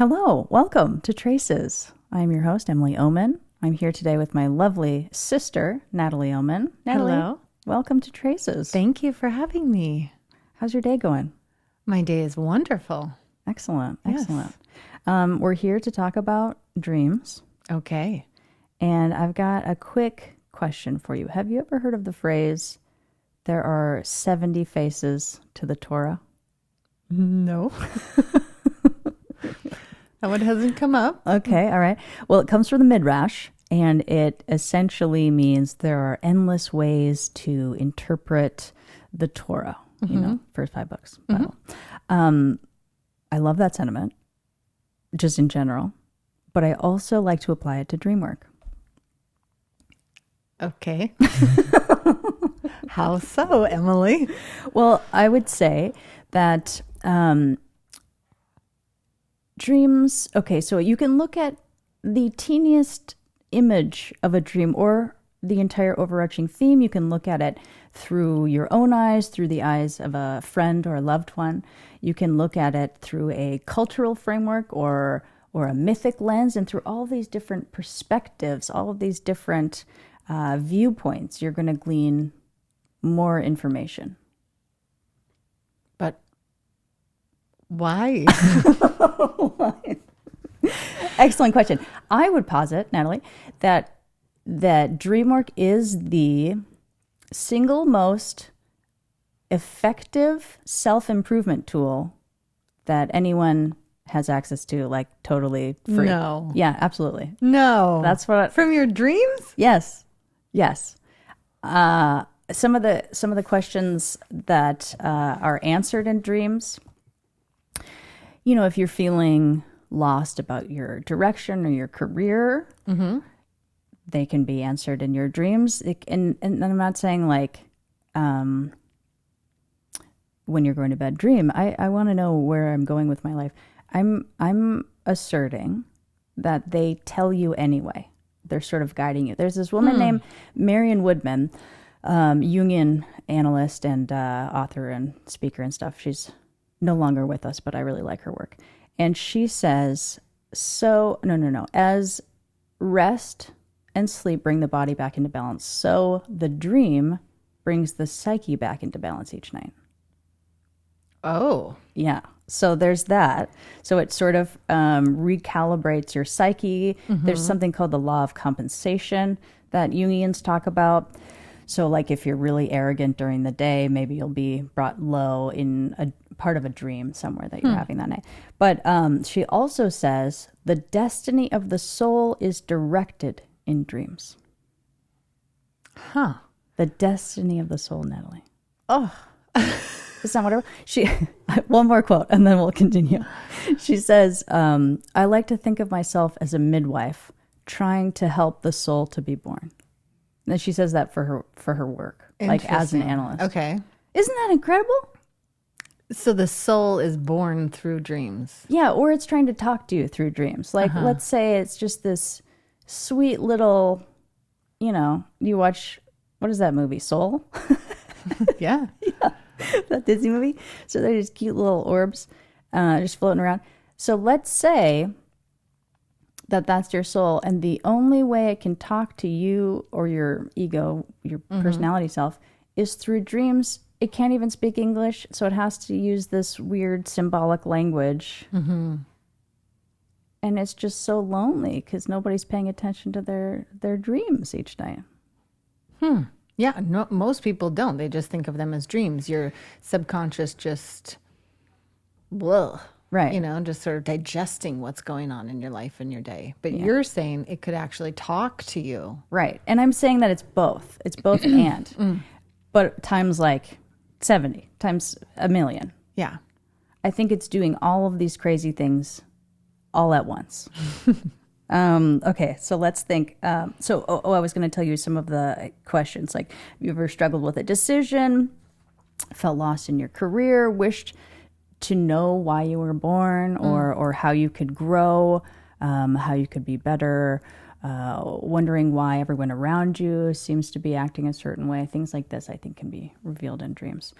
Hello, welcome to Traces. I'm your host, Emily Oman. I'm here today with my lovely sister, Natalie Oman. Natalie, Hello. welcome to Traces. Thank you for having me. How's your day going? My day is wonderful. Excellent, Yes. excellent. We're here to talk about dreams, Okay. and I've got a quick question for you. Have you ever heard of the phrase, there are 70 faces to the Torah? No. That one hasn't come up. Okay, all right. Well, it comes from the Midrash, and it essentially means there are endless ways to interpret the Torah, first 5 books, Bible. I love that sentiment, just in general, but I also like to apply it to Dreamwork. Okay. How so, Emily? Well, I would say that dreams, okay, so you can look at the teeniest image of a dream or the entire overarching theme. You can look at it through your own eyes, through the eyes of a friend or a loved one. You can look at it through a cultural framework or a mythic lens, and through all these different perspectives, all of these different viewpoints, you're going to glean more information. But why? Excellent question. I would posit, Natalie, that Dreamwork is the single most effective self-improvement tool that anyone has access to, like totally free. No. Yeah, absolutely. No. That's what. From your dreams? Yes. Some of the questions that are answered in dreams. If you're feeling lost about your direction or your career, they can be answered in your dreams. And I'm not saying like when you're going to bed, dream. I want to know where I'm going with my life. I'm asserting that they tell you anyway. They're sort of guiding you. There's this woman named Marion Woodman, Jungian analyst and author and speaker and stuff. She's no longer with us, but I really like her work. And she says, no. As rest and sleep bring the body back into balance, so the dream brings the psyche back into balance each night. Oh. Yeah. So there's that. So it sort of recalibrates your psyche. There's something called the law of compensation that Jungians talk about. So like if you're really arrogant during the day, maybe you'll be brought low in a part of a dream somewhere that you're having that night. But she also says the destiny of the soul is directed in dreams. Huh. The destiny of the soul, Natalie. Oh. It's not whatever. One more quote and then we'll continue. She says, I like to think of myself as a midwife trying to help the soul to be born. And she says that for her work, like as an analyst. Okay. Isn't that incredible? So the soul is born through dreams. Yeah, or it's trying to talk to you through dreams. Like, let's say it's just this sweet little, you watch, what is that movie, Soul? Yeah. That Disney movie. So they're just cute little orbs just floating around. So let's say that that's your soul, and the only way it can talk to you or your ego, your personality self, is through dreams. It can't even speak English, so it has to use this weird symbolic language. And it's just so lonely because nobody's paying attention to their dreams each night. Yeah, no, most people don't. They just think of them as dreams. Your subconscious just, Right. just sort of digesting what's going on in your life and your day. But you're saying it could actually talk to you. Right. And I'm saying that it's both. It's both and. But times like 70, times a million. Yeah. I think it's doing all of these crazy things all at once. Okay, so let's think. I was going to tell you some of the questions. Like, have you ever struggled with a decision, felt lost in your career, wished to know why you were born or how you could grow, how you could be better, wondering why everyone around you seems to be acting a certain way. Things like this, I think, can be revealed in dreams.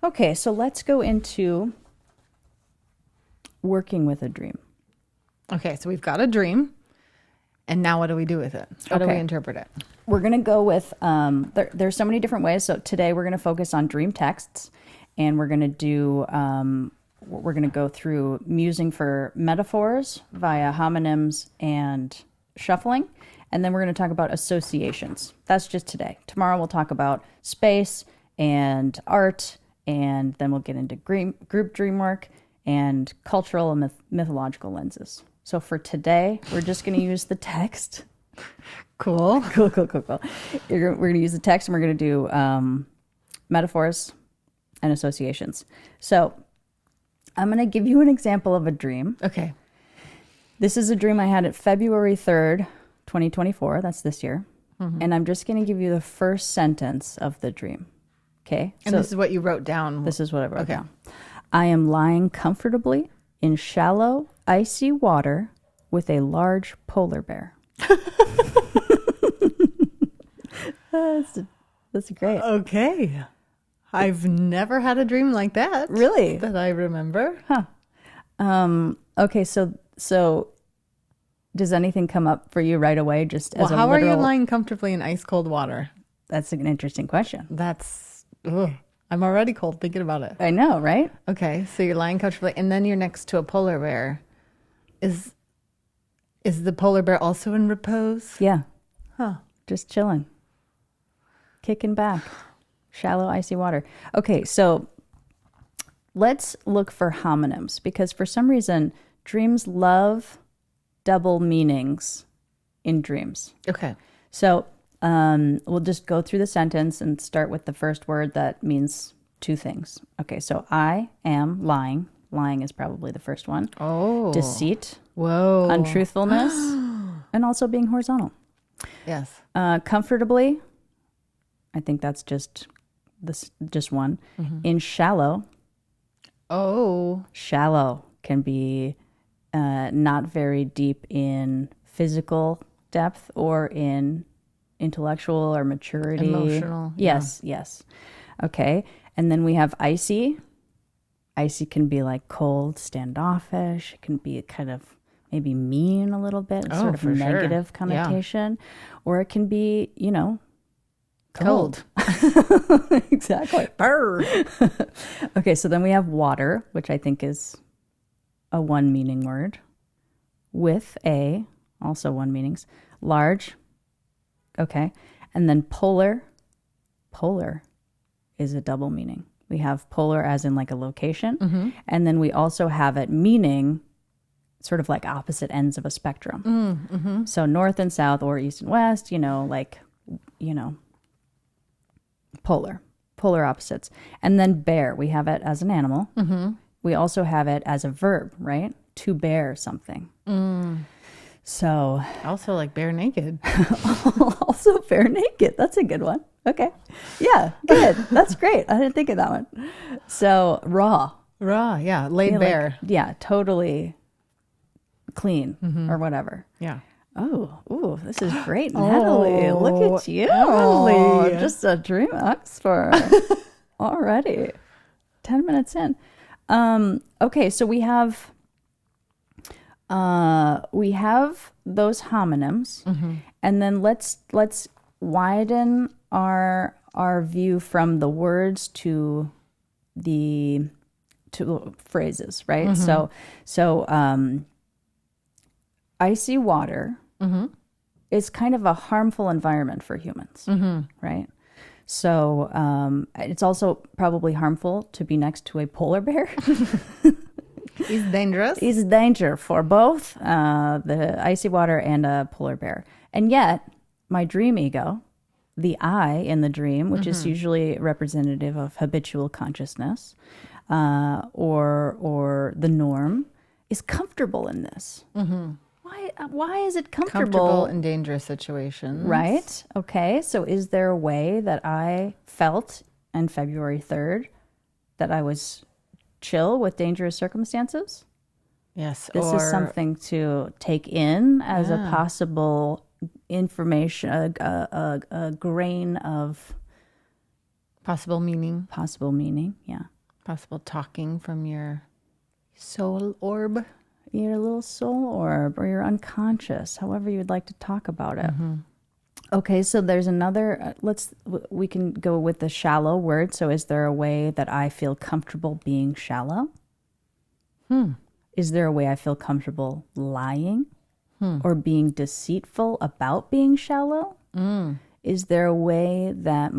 Okay, so let's go into working with a dream. Okay, so we've got a dream. And now what do we do with it? How do we interpret it? We're going to go with, there's so many different ways. So today we're going to focus on dream texts, and we're going to do, we're going to go through musing for metaphors via homonyms and shuffling. And then we're going to talk about associations. That's just today. Tomorrow we'll talk about space and art, and then we'll get into group dream work and cultural and mythological lenses. So for today, we're just going to use the text. Cool. Cool. We're going to use the text, and we're going to do metaphors and associations. So I'm going to give you an example of a dream. Okay. This is a dream I had at February 3rd, 2024. That's this year. Mm-hmm. And I'm just going to give you the first sentence of the dream. Okay? And this is what you wrote down. This is what I wrote down. I am lying comfortably in shallow, icy water with a large polar bear. That's great. Okay. I've never had a dream like that. Really? That I remember. Huh. Okay, so does anything come up for you right away just as a how literal... are you lying comfortably in ice cold water? That's an interesting question. I'm already cold thinking about it. I know, right? Okay, so you're lying comfortably, and then you're next to a polar bear. Is the polar bear also in repose? Yeah. Huh. Just chilling. Kicking back. Shallow, icy water. Okay, so let's look for homonyms, because for some reason, dreams love double meanings in dreams. Okay. So we'll just go through the sentence and start with the first word that means two things. Okay, so I am lying. Lying is probably the first one. Oh. Deceit. Whoa. Untruthfulness. And also being horizontal. Yes. Comfortably. I think that's just one. Mm-hmm. In shallow. Oh. Shallow can be not very deep in physical depth or in intellectual or maturity. Emotional. Yes. Okay. And then we have icy. Icy can be like cold, standoffish. It can be kind of maybe mean a little bit, sort of negative connotation. Yeah. Or it can be, cold. Exactly. Burr. Okay, so then we have water, which I think is a one meaning word. With a, also one meanings. Large. Okay. And then polar. Polar is a double meaning. We have polar as in like a location. Mm-hmm. And then we also have it meaning sort of like opposite ends of a spectrum. Mm-hmm. So north and south or east and west, polar opposites. And then bear, we have it as an animal. Mm-hmm. We also have it as a verb, right? To bear something. So also like bare naked. Also bare naked. That's a good one. Okay. Yeah, good. That's great. I didn't think of that one. So raw. Raw, yeah. Laid bare. Like, totally clean or whatever. Yeah. Oh, this is great, Natalie. Look at you. Emily. Just a dream expert already. 10 minutes in. Okay, so we have those homonyms, mm-hmm. and then let's widen our view from the words to phrases, right? Mm-hmm. So icy water mm-hmm. is kind of a harmful environment for humans, mm-hmm. right? So it's also probably harmful to be next to a polar bear. He's dangerous. He's a danger for both the icy water and a polar bear. And yet, my dream ego, the I in the dream, which mm-hmm. is usually representative of habitual consciousness or the norm, is comfortable in this. Mm-hmm. Why is it comfortable? Comfortable in dangerous situations. Right. Okay. So is there a way that I felt on February 3rd that I was chill with dangerous circumstances? Yes. This is something to take in as a possible information, a grain of possible meaning. Possible meaning, yeah. Possible talking from your soul orb. your little soul orb or your unconscious, however you'd like to talk about it. Okay, so there's another, we can go with the shallow word. So is there a way that I feel comfortable being shallow? Is there a way I feel comfortable lying or being deceitful about being shallow? Is there a way that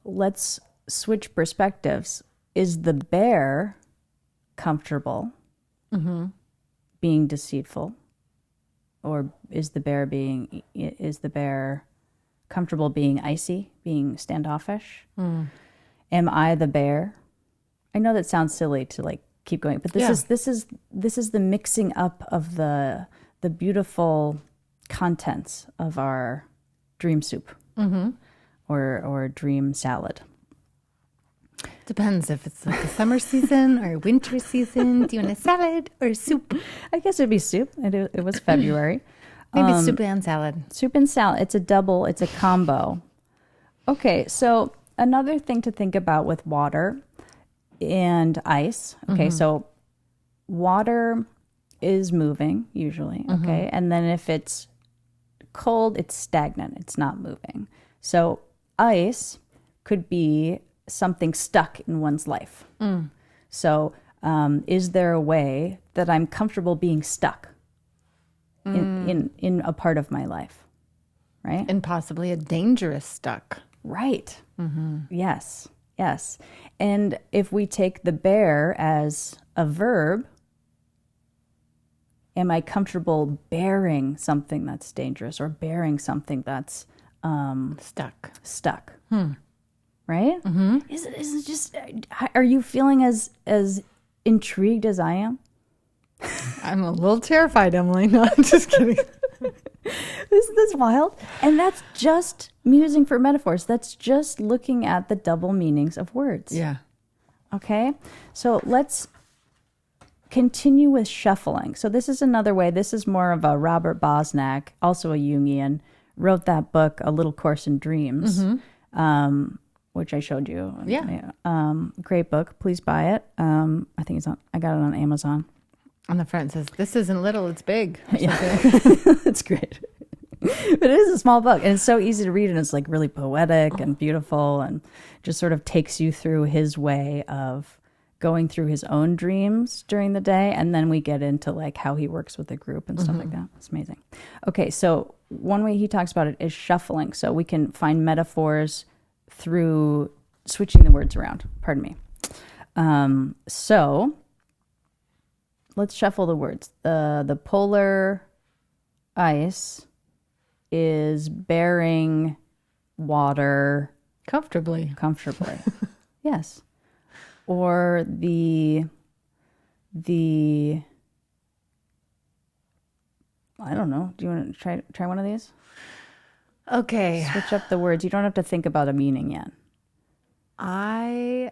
let's switch perspectives. Is the bear comfortable being deceitful? Or is the bear comfortable being icy, being standoffish? Am I the bear? I know that sounds silly to like keep going, but this is the mixing up of the beautiful contents of our dream soup or dream salad. Depends if it's like a summer season or a winter season. Do you want a salad or a soup? I guess it'd be soup. It was February. Maybe soup and salad. Soup and salad. It's a double. It's a combo. Okay, so another thing to think about with water and ice. Okay, so water is moving usually. Okay, and then if it's cold, it's stagnant. It's not moving. So ice could be something stuck in one's life. So is there a way that I'm comfortable being stuck in a part of my life? Right? And possibly a dangerous stuck. Right. Yes. Yes. And if we take the bear as a verb, am I comfortable bearing something that's dangerous or bearing something that's stuck? Right? Is it just, are you feeling as intrigued as I am? I'm a little terrified, Emily. No, I'm just kidding. Isn't this wild? And that's just musing for metaphors. That's just looking at the double meanings of words. Yeah. Okay? So let's continue with shuffling. So this is another way. This is more of a Robert Bosnak, also a Jungian, wrote that book, A Little Course in Dreams, which I showed you. Yeah. Great book. Please buy it. I think I got it on Amazon. On the front it says, "This isn't little, it's big." Yeah. It's great. But it is a small book, and it's so easy to read, and it's like really poetic and beautiful, and just sort of takes you through his way of going through his own dreams during the day, and then we get into like how he works with the group and stuff like that. It's amazing. Okay, so one way he talks about it is shuffling. So we can find metaphors through switching the words around. Pardon me. So let's shuffle the words. The polar ice is bearing water Comfortably. Yes. Or the I don't know. Do you want to try one of these? Okay. Switch up the words. You don't have to think about a meaning yet. I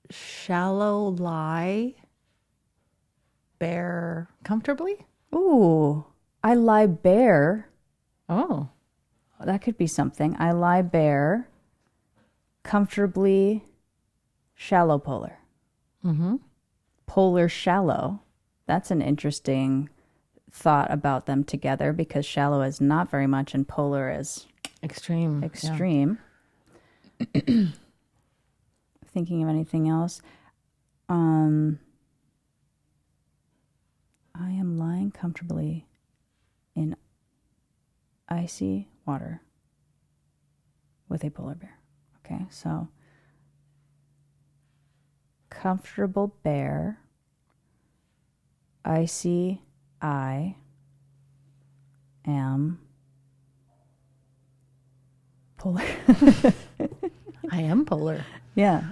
shallow lie bear comfortably. Ooh, I lie bare. Oh. That could be something. I lie bare, comfortably shallow polar. Polar shallow. That's an interesting thought about them together because shallow is not very much and polar is Extreme. Thinking of anything else? I am lying comfortably in icy water with a polar bear. Okay, so comfortable bear, icy, I am polar. I am polar. Yeah.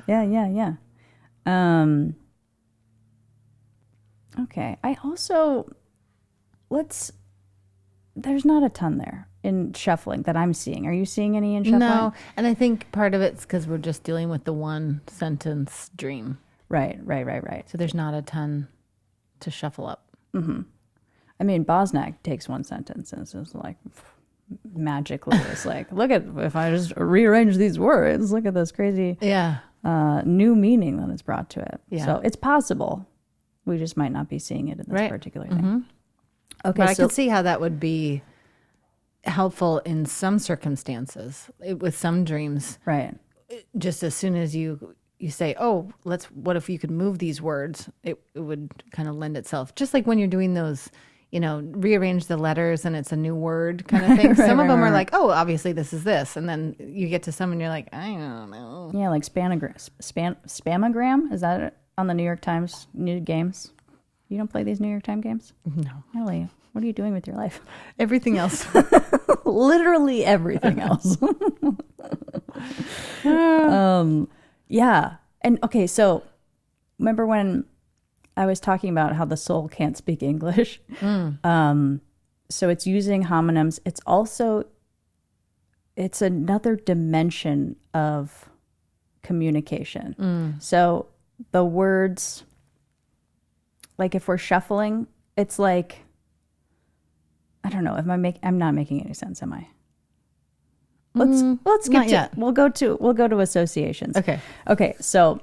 Okay. I also, there's not a ton there in shuffling that I'm seeing. Are you seeing any in shuffling? No, and I think part of it's because we're just dealing with the one sentence dream. Right. So there's not a ton to shuffle up. I mean, Bosnak takes one sentence and it's just like magically, it's like, look at, if I just rearrange these words, look at this crazy. Yeah. new meaning that is brought to it. Yeah. So it's possible. We just might not be seeing it in this particular thing. Okay, But I can see how that would be helpful in some circumstances with some dreams. Right. Just as soon as you say, oh, what if you could move these words? It would kind of lend itself. Just like when you're doing those, rearrange the letters and it's a new word kind of thing. Some of them are like, oh, obviously this is this. And then you get to some and you're like, I don't know. Yeah, like spamagram. Is that on the New York Times new games? You don't play these New York Times games? No. Natalie, what are you doing with your life? Everything else. Literally everything else. Yeah. And okay, so remember when I was talking about how the soul can't speak English? So it's using homonyms. It's another dimension of communication. So the words, like if we're shuffling, it's like, I don't know if I'm not making any sense, am I? Let's get to yet. We'll go to associations. Okay, so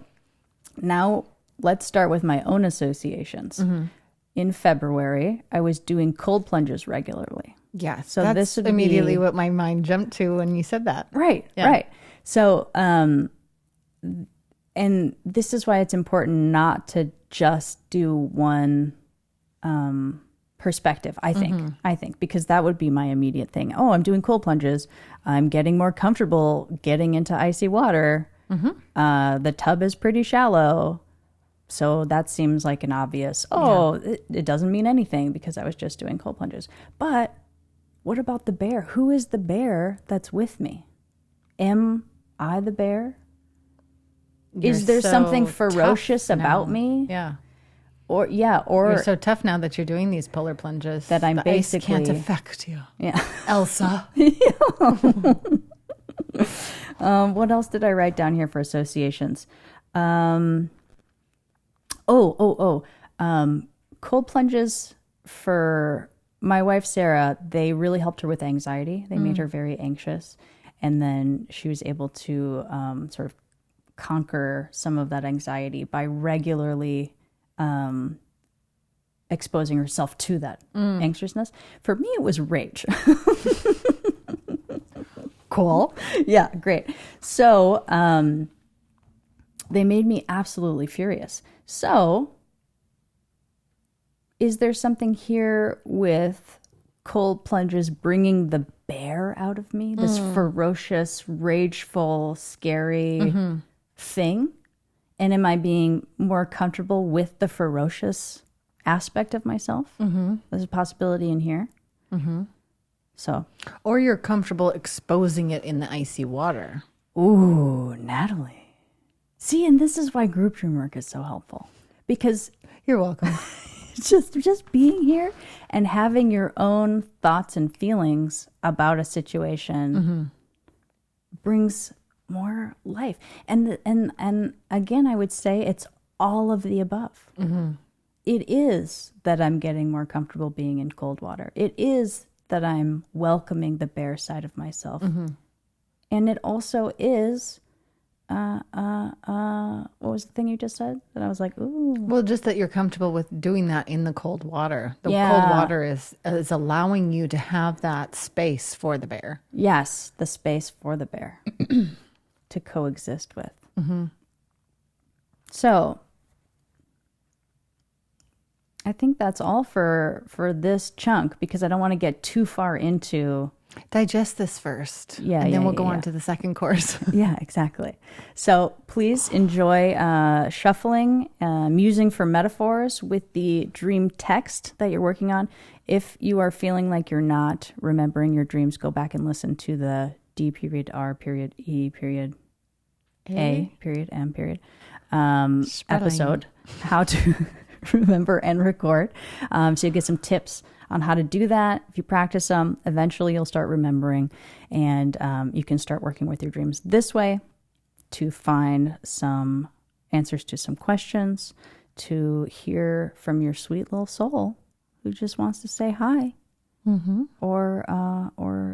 now let's start with my own associations. In February, I was doing cold plunges regularly. Yeah. So that's this would immediately be what my mind jumped to when you said that. right. So and this is why it's important not to just do one perspective, I think, because that would be my immediate thing. Oh, I'm doing cold plunges. I'm getting more comfortable getting into icy water. The tub is pretty shallow. So that seems like an obvious, it doesn't mean anything because I was just doing cold plunges. But what about the bear? Who is the bear that's with me? Am I the bear? Is there something ferocious about me? Yeah. Or you're so tough now that you're doing these polar plunges that I'm the basically ice can't affect you. Yeah. Elsa. What else did I write down here for associations? Cold plunges for my wife, Sarah, they really helped her with anxiety. They made her very anxious. And then she was able to sort of conquer some of that anxiety by regularly exposing herself to that anxiousness. For me, it was rage. Cool. Yeah, great. So they made me absolutely furious. So is there something here with cold plunges bringing the bear out of me? This ferocious, rageful, scary thing? And am I being more comfortable with the ferocious aspect of myself? There's a possibility in here. So, or you're comfortable exposing it in the icy water. Ooh, Natalie. See, and this is why group dream work is so helpful. Because you're welcome. just being here and having your own thoughts and feelings about a situation brings more life. And again, I would say it's all of the above. It is that I'm getting more comfortable being in cold water. It is that I'm welcoming the bear side of myself. And it also is, what was the thing you just said? That I was like, ooh. Well, just that you're comfortable with doing that in the cold water. The cold water is allowing you to have that space for the bear. Yes, the space for the bear to coexist with. So I think that's all for this chunk because I don't want to get too far into... Digest this first. Yeah. And then we'll go on to the second course. Yeah, exactly. So please enjoy shuffling, musing for metaphors with the dream text that you're working on. If you are feeling like you're not remembering your dreams, go back and listen to the D period, R period, E period, A period, M period episode, how to remember and record. So you get some tips on how to do that. If you practice them, eventually you'll start remembering and you can start working with your dreams this way to find some answers to some questions, to hear from your sweet little soul who just wants to say hi or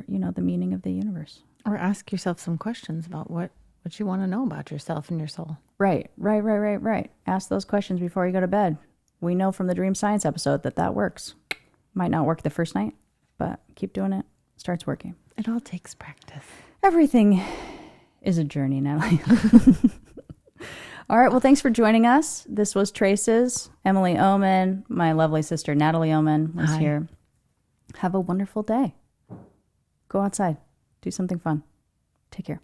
the meaning of the universe. Or ask yourself some questions about what what you want to know about yourself and your soul. Right. Ask those questions before you go to bed. We know from the dream science episode that works. Might not work the first night, but keep doing it. Starts working. It all takes practice. Everything is a journey, Natalie. All right. Well, thanks for joining us. This was Traces. Emily Oman, my lovely sister Natalie Oman was here. Have a wonderful day. Go outside. Do something fun. Take care.